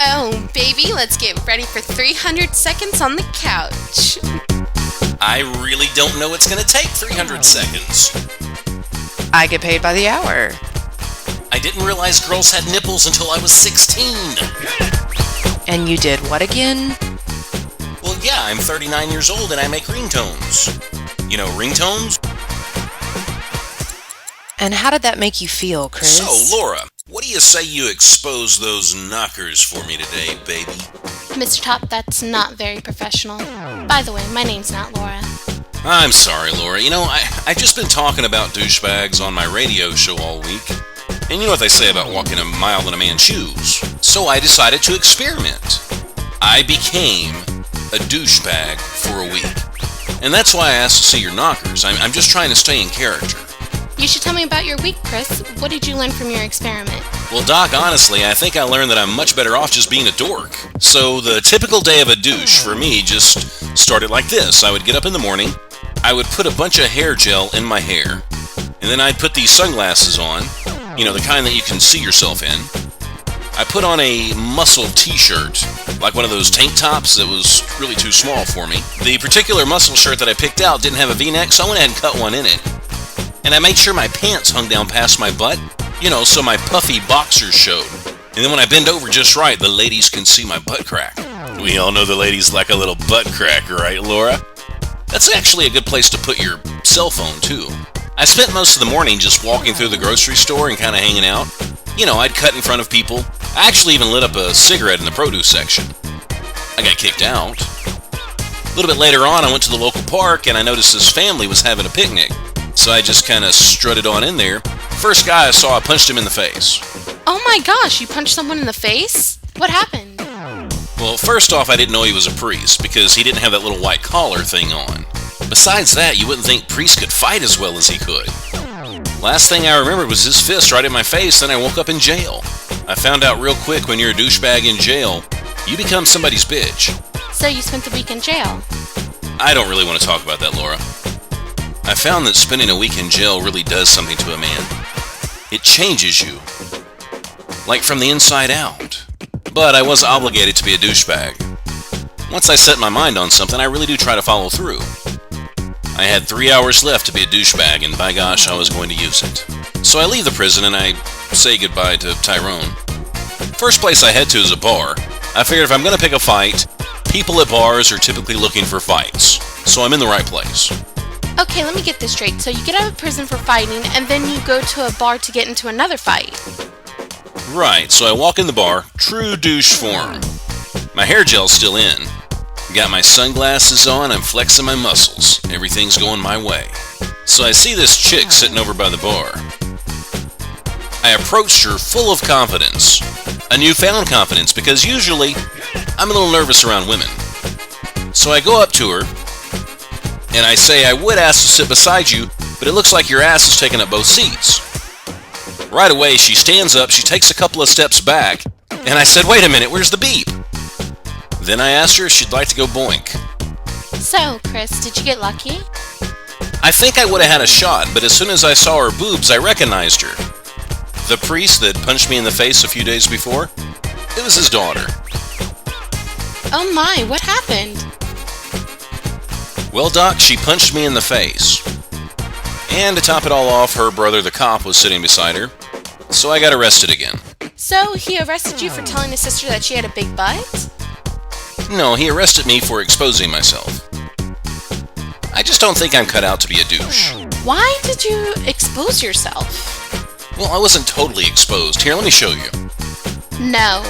Oh, baby, let's get ready for 300 seconds on the couch. I really don't know it's gonna take 300 seconds. I get paid by the hour. I didn't realize girls had nipples until I was 16. And you did what again? Well, yeah, I'm 39 years old and I make ringtones. You know ringtones? And how did that make you feel, Chris? So, Laura, what do you say you expose those knockers for me today, baby? Mr. Top, that's not very professional. By the way, my name's not Laura. I'm sorry, Laura. You know, I've just been talking about douchebags on my radio show all week. And you know what they say about walking a mile in a man's shoes. So I decided to experiment. I became a douchebag for a week. And that's why I asked to see your knockers. I'm just trying to stay in character. You should tell me about your week, Chris. What did you learn from your experiment? Well, Doc, honestly, I think I learned that I'm much better off just being a dork. So the typical day of a douche for me just started like this. I would get up in the morning, I would put a bunch of hair gel in my hair, and then I'd put these sunglasses on, you know, the kind that you can see yourself in. I put on a muscle t-shirt, like one of those tank tops that was really too small for me. The particular muscle shirt that I picked out didn't have a V-neck, so I went ahead and cut one in it. And I made sure my pants hung down past my butt, you know, so my puffy boxers showed. And then when I bend over just right, the ladies can see my butt crack. We all know the ladies like a little butt crack, right, Laura? That's actually a good place to put your cell phone, too. I spent most of the morning just walking through the grocery store and kind of hanging out. You know, I'd cut in front of people. I actually even lit up a cigarette in the produce section. I got kicked out. A little bit later on, I went to the local park and I noticed this family was having a picnic. So I just kind of strutted on in there. First guy I saw, I punched him in the face. Oh my gosh, you punched someone in the face? What happened? Well, first off, I didn't know he was a priest because he didn't have that little white collar thing on. Besides that, you wouldn't think priests could fight as well as he could. Last thing I remembered was his fist right in my face, then I woke up in jail. I found out real quick when you're a douchebag in jail, you become somebody's bitch. So you spent the week in jail? I don't really want to talk about that, Laura. I found that spending a week in jail really does something to a man. It changes you. Like from the inside out. But I was obligated to be a douchebag. Once I set my mind on something, I really do try to follow through. I had 3 hours left to be a douchebag, and by gosh, I was going to use it. So I leave the prison and I say goodbye to Tyrone. First place I head to is a bar. I figured if I'm going to pick a fight, people at bars are typically looking for fights. So I'm in the right place. Okay, let me get this straight. So you get out of prison for fighting, and then you go to a bar to get into another fight. Right, so I walk in the bar, true douche form. My hair gel's still in. Got my sunglasses on, I'm flexing my muscles. Everything's going my way. So I see this chick sitting over by the bar. I approached her full of confidence. A newfound confidence, because usually I'm a little nervous around women. So I go up to her, and I say, I would ask to sit beside you, but it looks like your ass is taking up both seats. Right away, she stands up, she takes a couple of steps back, and I said, wait a minute, where's the beep? Then I asked her if she'd like to go boink. So, Chris, did you get lucky? I think I would have had a shot, but as soon as I saw her boobs, I recognized her. The priest that punched me in the face a few days before, it was his daughter. Oh my, what happened? Well, Doc, she punched me in the face. And to top it all off, her brother, the cop, was sitting beside her. So I got arrested again. So he arrested you for telling his sister that she had a big butt? No, he arrested me for exposing myself. I just don't think I'm cut out to be a douche. Why did you expose yourself? Well, I wasn't totally exposed. Here, let me show you. No.